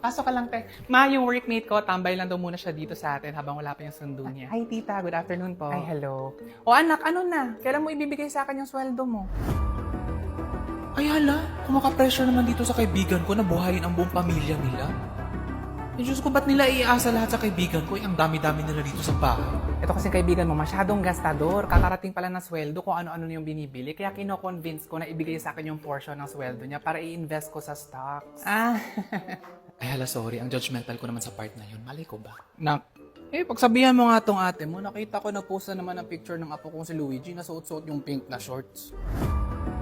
Pasok ka lang, te. Ma, yung workmate ko, tambay lang daw muna siya dito sa atin habang wala pa yung sundo niya. Hi, tita. Good afternoon po. Ay, hello. O anak, ano na? Kailan mo ibibigay sa akin yung sweldo mo? Ay hala, kumaka-pressure naman dito sa kaibigan ko na buhayin ang buong pamilya nila. Eh, Diyos ko, ba't nila iasa lahat sa kaibigan ko? Ang dami-dami nila dito sa bahay. Ito kasi kaibigan mo, masyadong gastador. Kakarating pala ng sweldo kung ano-ano na yung binibili. Kaya kino-convince ko na ibigay sa akin yung portion ng sweldo niya para i-invest ko sa stocks. Ah, Ay hala, sorry. Ang judgmental ko naman sa part na yun. Malay ko ba? nak. Pagsabihan mo nga tong ate mo, nakita ko na-post na naman ang picture ng apo kong si Luigi na suot-suot yung pink na shorts.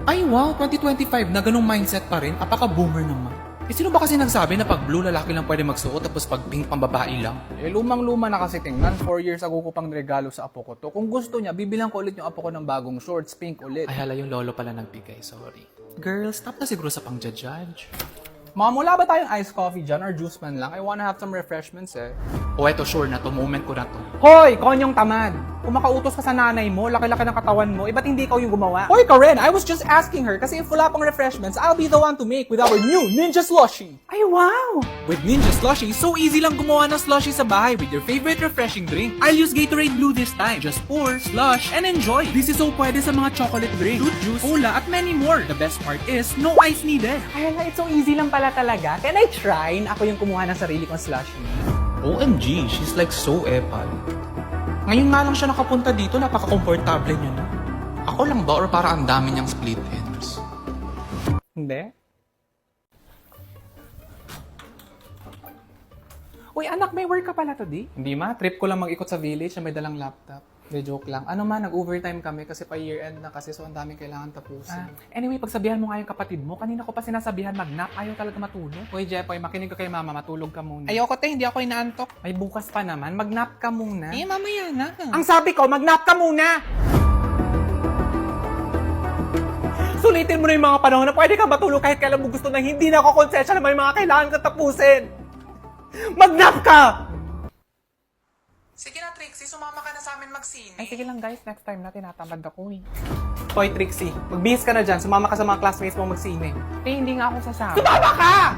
Ay wow, 2025 na ganung mindset pa rin. Apaka-boomer naman. Eh, sino ba kasi nagsabi na pag blue lalaki lang pwede magsuot tapos pag pink pambabae lang? Lumang-luma na kasi tingnan. 4 years ago ko pang regalo sa apo ko to. Kung gusto niya, bibilang ko ulit yung apo ko ng bagong shorts, pink ulit. Ay hala, yung lolo pala nagbigay. Sorry. Girl, stop na siguro sa pang-judge. Ma'am, wala ba tayong iced coffee dyan or juice man lang? I wanna have some refreshments eh. O eto, sure na to. Moment ko na to. Hoy, konyong tamad! Kung makautos ka sa nanay mo, laki-laki ng katawan mo, ba't hindi ikaw yung gumawa? Hoy, Karen! I was just asking her kasi if wala pang refreshments, I'll be the one to make with our new Ninja Slushie! Ay, wow! With Ninja Slushie, so easy lang gumawa ng slushie sa bahay with your favorite refreshing drink. I'll use Gatorade Blue this time. Just pour, slush, and enjoy. This is so pwede sa mga chocolate drink, fruit juice, cola, at many more. The best part is, no ice needed. Ay, it's so easy lang pala talaga. Can I try na ako yung kumuha ng sarili kong slushie? OMG, she's like so epal. Ngayon nga lang siya nakapunta dito, napaka-komportable niya na. Ako lang ba or para ang dami niyang split ends? Hindi. Uy, anak, may work ka pala today? Hindi ma, trip ko lang mag-ikot sa village na may dalang laptop. Hindi, joke lang. Ano ma, nag-overtime kami kasi pa year-end na kasi so ang daming kailangan tapusin. Anyway, pagsabihan mo nga yung kapatid mo, kanina ko pa sinasabihan mag-nap, ayaw talaga matulog. Uy, Jepoy, makinig ka kay mama, matulog ka muna. Ayoko te, hindi ako inaantok. May bukas pa naman, mag-nap ka muna. Mamaya na. Ang sabi ko, mag-nap ka muna! Sulitin mo na yung mga panahon na pwede ka matulog kahit kailan mo gusto na hindi na ako konsensya na may mga kailangan ka tapusin. Mag-nap ka! Sige na, Trixie, sumama ka na sa amin magsine. Ay, sige lang guys, next time na tinatamad ako eh. Hoy, Trixie, magbihis ka na dyan, sumama ka sa mga classmates mo magsine. Eh, hindi nga ako sasama. Sumama ka!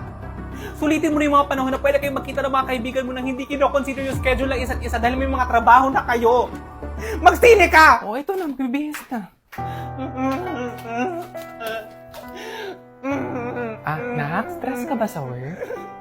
Sulitin mo na yung mga panahon na pwede kayong magkita ng mga kaibigan mo nang hindi kino-consider yung schedule ng isa't isa dahil may mga trabaho na kayo. Magsine ka! Oh, ito na, magbibihis na. Nak, stress ka ba sa work?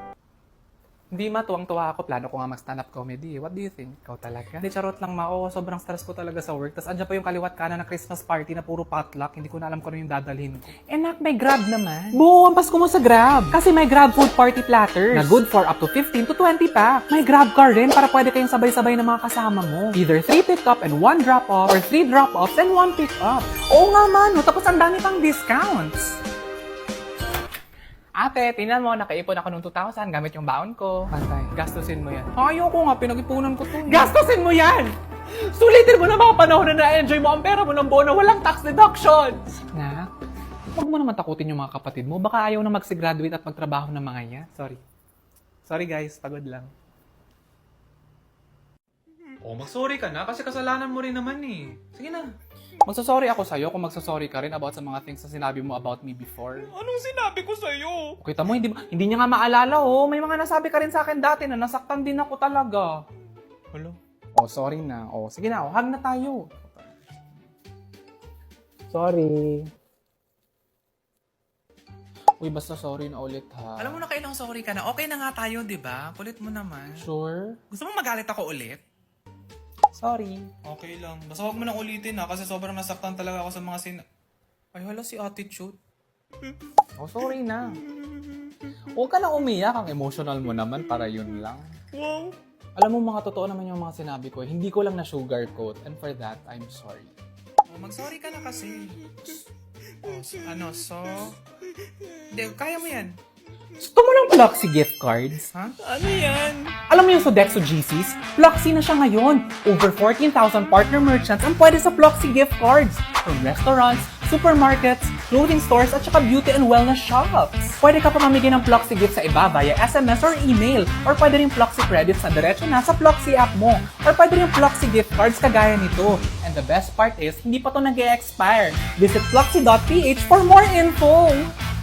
Hindi ma, tuwang-tuwa ako. Plano ko nga mag-stand-up comedy. What do you think? Ikaw talaga? Hindi, charot lang ma. Oo, sobrang stress ko talaga sa work. Tapos andyan pa yung kaliwat kanan na Christmas party na puro potluck. Hindi ko na alam kung ano yung dadalhin ko. Nak, may Grab naman. Buo, ang Pasko mo sa Grab. Kasi may Grab food party platters na good for up to 15 to 20 packs. May Grab car rin para pwede kayong sabay-sabay ng mga kasama mo. Either 3 pick-up and 1 drop-off or 3 drop-offs and 1 pick-up. Oo nga man, tapos ang dami pang discounts. Ate, tingnan mo, nakaipon ako nung 2,000 gamit yung baon ko. Patay, gastusin mo yan. Ayoko nga, pinag-ipunan ko to. Gastusin mo yan! Sulitin mo na mga panahon na na-enjoy mo ang pera mo ng buo na walang tax deductions! Nak, huwag mo naman takutin yung mga kapatid mo. Baka ayaw na magsigraduate at magtrabaho ng mga yan. Sorry. Sorry guys, pagod lang. Oh, mag-sorry ka na kasi kasalanan mo rin naman eh. Sige na. Magsasorry ako sa'yo kung magsasorry ka rin about sa mga things na sinabi mo about me before. Anong sinabi ko sa'yo? Kita mo, hindi niya nga maalala, oh. May mga nasabi ka rin sa akin dati na nasaktan din ako talaga. Hello? Oh, sorry na. Oh, sige na, oh, hug na tayo. Sorry. Uy, basta sorry na ulit, ha? Alam mo na kailang sorry ka na. Okay na nga tayo, di ba? Kulit mo naman. Sure? Gusto mo magalit ako ulit? Sorry. Okay lang. Basta huwag mo nang ulitin ha kasi sobrang nasaktan talaga ako sa mga Ay hala, si attitude. Oh, sorry na. Huwag ka na umiyak. Ang emotional mo naman para yun lang. Wow. Alam mo, mga totoo naman yung mga sinabi ko. Hindi ko lang na sugarcoat. And for that, I'm sorry. Oh, mag-sorry ka na kasi. So? Hindi, kaya mo yan. Gusto mo ng Ploxy gift cards? Ha? Ano yan? Alam mo yung Sodexo GCs? Ploxy na siya ngayon. Over 14,000 partner merchants ang pwede sa Ploxy gift cards. From restaurants, supermarkets, clothing stores, at saka beauty and wellness shops. Pwede ka pa mamigay ng Ploxy gift sa iba via SMS or email. Or pwede rin Ploxy credits na diretso na sa Ploxy app mo. Or pwede rin Ploxy gift cards kagaya nito. And the best part is, hindi pa to nag-e-expire. Visit ploxy.ph for more info!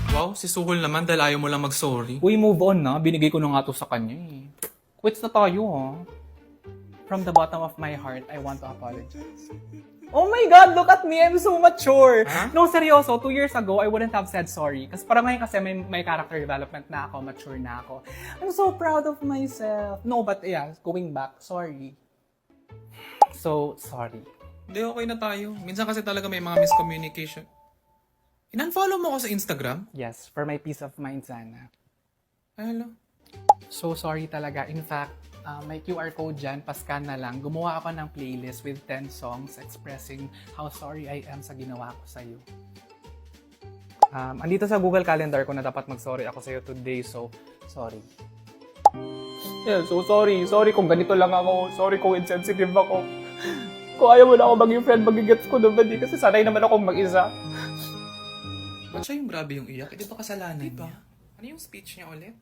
Wow, si Suhol naman dahil ayaw mo lang mag-sorry. Uy, move on na. Binigay ko na nga to sa kanya eh. Quits na tayo, ha? From the bottom of my heart, I want to apologize. Oh my God, look at me! I'm so mature! Huh? No, seryoso, 2 years ago, I wouldn't have said sorry. Kasi parang ngayon kasi may character development na ako, mature na ako. I'm so proud of myself. No, but yeah, going back, sorry. So, sorry. Hindi, okay na tayo. Minsan kasi talaga may mga miscommunication. In-unfollow mo ko sa Instagram? Yes, for my peace of mind sana. Ay, hala. So sorry talaga. In fact, may QR code dyan, pascan na lang. Gumawa ako ng playlist with 10 songs expressing how sorry I am sa ginawa ko sa'yo. Andito sa Google Calendar ko na dapat mag-sorry ako sa'yo today, so sorry. Yeah, so sorry. Sorry kung ganito lang ako. Sorry kung insensitive ako. Kung ayaw mo na ako maging friend, magigets ko naman eh. Kasi sanay naman akong mag-isa. Ba't siya yung grabe yung iyak? Ito kasalanan niya. Ano yung speech niya ulit?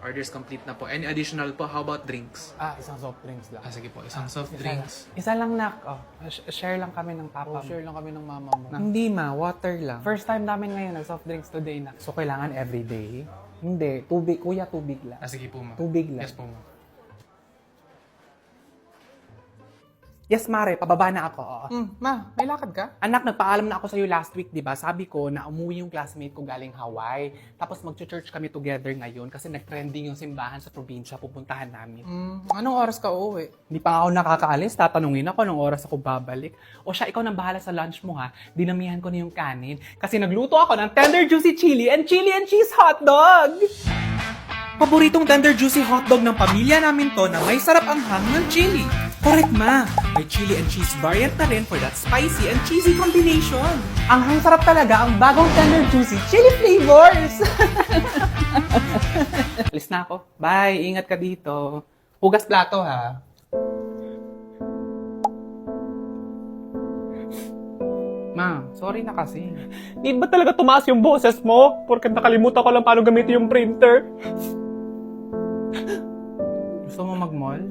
Orders complete na po. Any additional po? How about drinks? Isang soft drinks lang. Sige po, isang soft drinks. Isa lang, nak. Share lang kami ng papa mo. Share lang kami ng mama mo. Hindi ma, water lang. First time namin ngayon nag-soft drinks today na. So, kailangan everyday? Hindi, tubig. Kuya, tubig lang. Sige po, ma. Tubig lang. Yes po, ma. Yes, Mare, pababa na ako. Ma, may lakad ka? Anak, nagpaalam na ako sa'yo last week, di ba? Sabi ko na umuwi yung classmate ko galing Hawaii. Tapos mag-church kami together ngayon kasi nag-trending yung simbahan sa probinsya. Pupuntahan namin. Anong oras ka uuwi? Hindi pa ako nakakaalis. Tatanungin ako ng oras ako babalik. O siya, ikaw nang bahala sa lunch mo ha. Dinamihan ko na yung kanin. Kasi nagluto ako ng tender juicy chili and cheese hotdog! Paboritong tender juicy hotdog ng pamilya namin to na may sarap ang hang ng chili. Correct, ma. May chili and cheese variant na rin for that spicy and cheesy combination. Ang sarap talaga ang bagong tender juicy chili flavors! Alis na ako. Bye! Ingat ka dito. Hugas plato ha. Ma, sorry na kasi. Need ba talaga tumaas yung boses mo? Porket nakalimutan ko lang paano gamitin yung printer. Gusto mo mag-mall?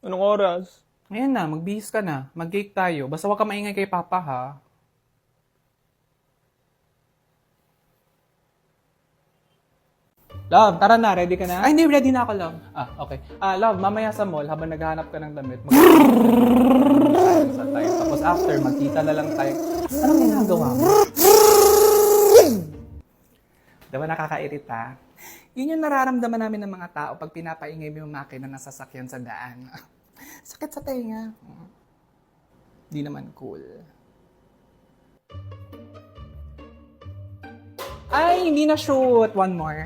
Anong oras? Ngayon na, magbihis ka na. Mag-cake tayo. Basta huwag ka maingay kay Papa, ha? Love, tara na. Ready ka na? Ay, hindi. Ready na ako, love. Okay. Love, mamaya sa mall, habang naghahanap ka ng damit, sa tayo. Tapos after, magkita na lang tayo. Anong ginagawa mo? Diba nakakairita? Yun yung nararamdaman namin ng mga tao pag pinapaingay mo yung makina ng sasakyan sa daan. Sakit sa tenga. Di naman cool. Ay, hindi na shoot. One more.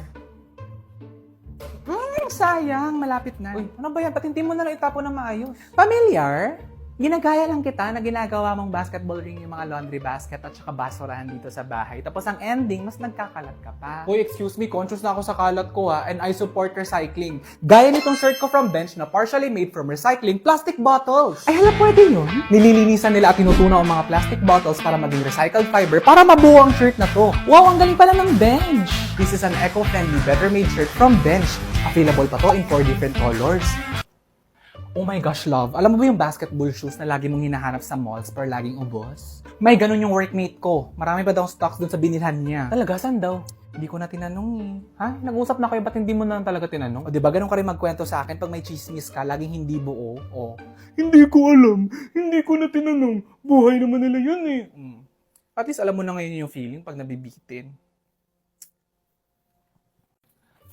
Sayang. Malapit na. Uy, ano ba yan? Ba't hindi mo na lang itapon ng maayos? Familiar? Ginagaya lang kita na ginagawa mong basketball ring yung mga laundry basket at saka basurahan dito sa bahay. Tapos ang ending, mas nagkakalat ka pa. Uy, excuse me. Conscious na ako sa kalat ko ha. And I support recycling. Gaya nitong shirt ko from Bench na partially made from recycling plastic bottles. Ay, hala, pwede yun? Nililinisan nila at tinutunaw ang mga plastic bottles para maging recycled fiber para mabuo ang shirt na to. Wow, ang galing pala ng Bench! This is an eco-friendly, better-made shirt from Bench. Available pa to in 4 different colors. Oh my gosh, love. Alam mo ba yung basketball shoes na lagi mong hinahanap sa malls pero laging ubos? May ganun yung workmate ko. Marami pa daw stocks dun sa binilhan niya. Talaga, saan daw? Hindi ko na tinanong eh. Ha? Nag-usap na kayo, ba't hindi mo na talaga tinanong? O diba ganun ka rin magkwento sa akin pag may chismis ka, laging hindi buo. O, Hindi ko alam. Hindi ko na tinanong. Buhay naman nila yun eh. at least alam mo na ngayon yung feeling pag nabibitin.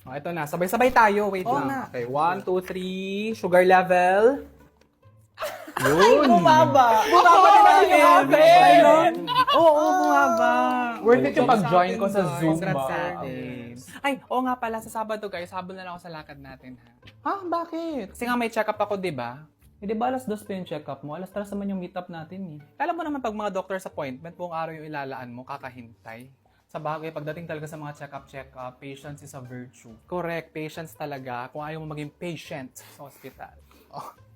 O, ito na. Sabay-sabay tayo. Wait Oo lang. nga. Okay, 1, 2, 3. Sugar level. Yun. Bumaba! Bumaba na yung level. Oo, bumaba. Worth it yung pag-join ko sa Congrats Zoom. sa atin. Ay, oo nga pala. Sa Sabado guys, habol na lang ako sa lakad natin ha. Ha? Bakit? Kasi nga may check-up ako, di ba? Eh, di ba alas 2 pa yung check-up mo? Alas 3 naman yung meet-up natin eh. Alam mo naman pag mga doctor's appointment, buong araw yung ilalaan mo, kakahintay. Sa bagay, pagdating talaga sa mga check-up, patience is a virtue. Correct, patience talaga. Kung ayaw mo maging patient sa hospital.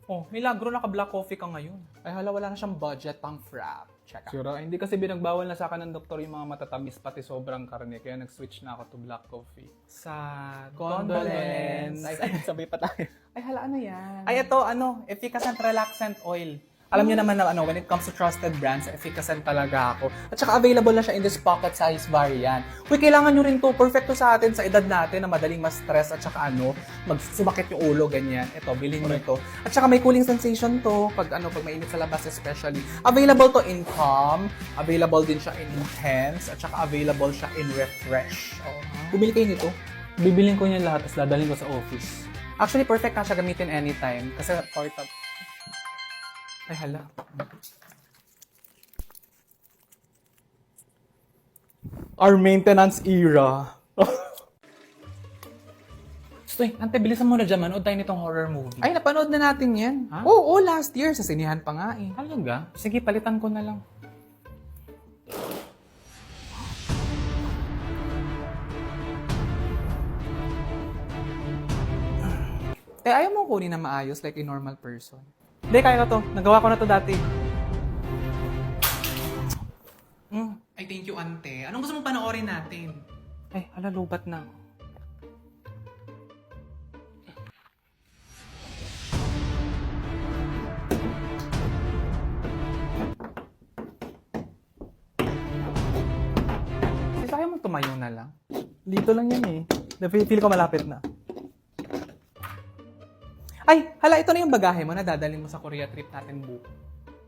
Oh, milagro naka-black coffee ka ngayon. Ay hala, wala na siyang budget pang frap. Check-up. Sure, hindi kasi binagbawal na sa akin ng doktor yung mga matatamis pati sobrang karne. Kaya nag-switch na ako to black coffee. Sa condolence. Ay, sabay pa tayo. Ay hala, ano yan? Ay, ito, efficacent relaxant oil. Alam niyo naman na when it comes to trusted brands, efficacy talaga ako. At saka available na siya in this pocket size variant. Uy, kailangan nyo rin to. Perfecto sa atin, sa edad natin na madaling ma-stress at saka magsumakit yung ulo, ganyan. Ito, bilhin nyo to. At saka may cooling sensation to pag mainit sa labas especially. Available to in calm, available din siya in intense, at saka available siya in refresh. Bumili kayo nito. Bibiling ko niyan lahat, tapos dadalhin ko sa office. Actually, perfect na siya gamitin anytime. Kasi portable. Ay, hala. Our maintenance era. Stoy, ante, bilisan mo na dyan, manood tayo nitong horror movie. Ay, napanood na natin yan. Ha? Oo, last year. Sa sinihan pa nga eh. Talaga? Sige, palitan ko na lang. Ayaw mo kunin na maayos like a normal person. Hindi, kaya ko to. Nagawa ko na to dati. Ay, thank you, ante. Anong gusto mong panoorin natin? Ay, hala, lubat na. Kaya mo tumayo na lang. Dito lang yan eh. Feel ko malapit na. Ay, hala, ito na yung bagahe mo na dadalhin mo sa Korea trip natin buko.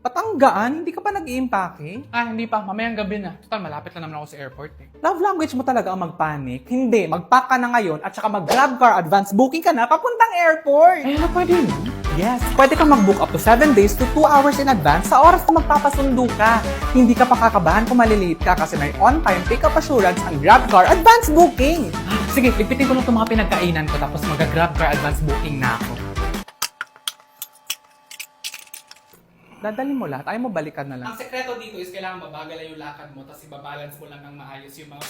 Patanggaan? Hindi ka pa nag-iimpake? Hindi pa. Mamayang gabi na. Total, malapit na naman ako sa airport eh. Love language mo talaga ang mag-panic? Hindi, mag-pack ka na ngayon at saka mag-grab car advance booking ka na papuntang airport. Ay, pwede yun? Yes, pwede kang mag-book up to 7 days to 2 hours in advance sa oras na magpapasundo ka. Hindi ka pa kakabahan kung malilate ka kasi may on-time pick-up assurance ang grab car advance booking. Sige, ligpitin ko lang itong mga pinagkainan ko tapos mag-grab car advance booking na ako. Dadalhin mo lahat, ayaw mo balikan na lang. Ang sekreto dito is kailangan mabagal yung lakad mo tapos ibabalance mo lang ng maayos yung mga